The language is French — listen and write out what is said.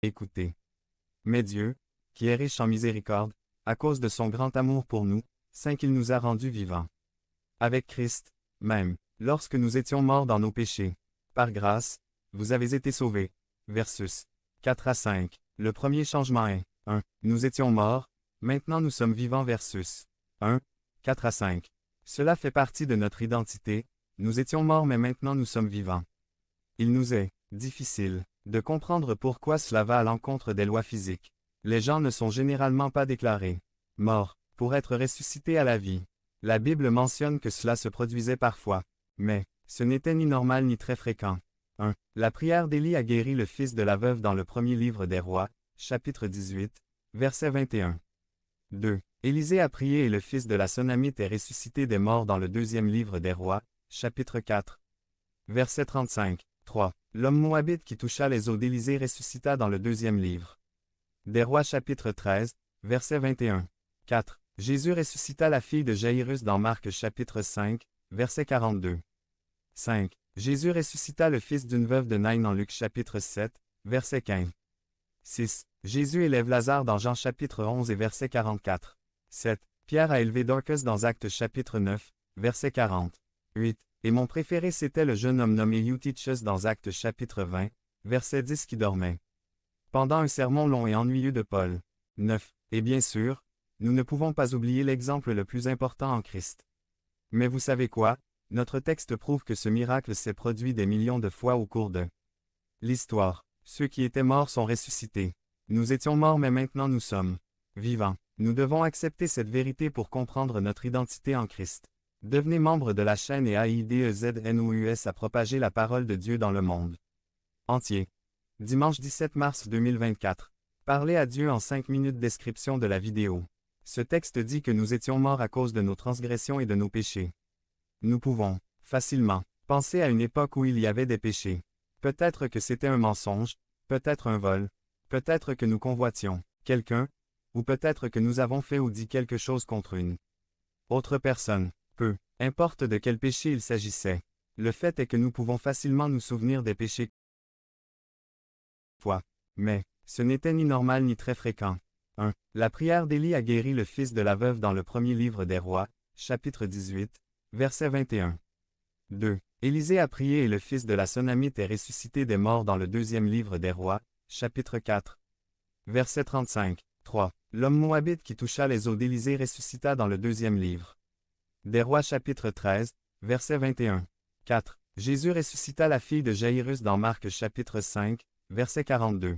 écouter. Mais Dieu, qui est riche en miséricorde, à cause de son grand amour pour nous, saint qu'il nous a rendus vivants. Avec Christ, même, lorsque nous étions morts dans nos péchés, par grâce, vous avez été sauvés. Versus 4 à 5. Le premier changement est 1. Nous étions morts, maintenant nous sommes vivants. Versus 1, 4 à 5. Cela fait partie de notre identité, nous étions morts mais maintenant nous sommes vivants. Il nous est difficile de comprendre pourquoi cela va à l'encontre des lois physiques. Les gens ne sont généralement pas déclarés morts pour être ressuscités à la vie. La Bible mentionne que cela se produisait parfois, mais ce n'était ni normal ni très fréquent. 1. La prière d'Élie a guéri le fils de la veuve dans le premier livre des Rois, chapitre 18, verset 21. 2. Élisée a prié et le fils de la Sonamite est ressuscité des morts dans le deuxième livre des Rois, chapitre 4, verset 35. 3. L'homme moabite qui toucha les os d'Élisée ressuscita dans le deuxième livre des Rois chapitre 13, verset 21. 4. Jésus ressuscita la fille de Jaïrus dans Marc chapitre 5, verset 42. 5. Jésus ressuscita le fils d'une veuve de Naïn en Luc chapitre 7, verset 15. 6. Jésus élève Lazare dans Jean chapitre 11 et verset 44. 7. Pierre a élevé Dorcas dans Actes chapitre 9, verset 40. 8. Et mon préféré c'était le jeune homme nommé Eutychus dans Actes chapitre 20, verset 10 qui dormait pendant un sermon long et ennuyeux de Paul. 9. Et bien sûr, nous ne pouvons pas oublier l'exemple le plus important en Christ. Mais vous savez quoi? Notre texte prouve que ce miracle s'est produit des millions de fois au cours de l'histoire. Ceux qui étaient morts sont ressuscités. Nous étions morts mais maintenant nous sommes vivants. Nous devons accepter cette vérité pour comprendre notre identité en Christ. Devenez membre de la chaîne et AIDEZNOUS à propager la parole de Dieu dans le monde entier. Dimanche 17 mars 2024. Parlez à Dieu en 5 minutes. Description de la vidéo. Ce texte dit que nous étions morts à cause de nos transgressions et de nos péchés. Nous pouvons, facilement, penser à une époque où il y avait des péchés. Peut-être que c'était un mensonge, peut-être un vol, peut-être que nous convoitions quelqu'un, ou peut-être que nous avons fait ou dit quelque chose contre une autre personne. Peu importe de quel péché il s'agissait. Le fait est que nous pouvons facilement nous souvenir des péchés fois. Mais, ce n'était ni normal ni très fréquent. 1. La prière d'Élie a guéri le fils de la veuve dans le premier livre des Rois, chapitre 18, verset 21. 2. Élisée a prié et le fils de la Sonamite est ressuscité des morts dans le deuxième livre des Rois, chapitre 4, verset 35. 3. L'homme moabite qui toucha les os d'Élisée ressuscita dans le deuxième livre des Rois chapitre 13, verset 21. 4. Jésus ressuscita la fille de Jaïrus dans Marc chapitre 5, verset 42.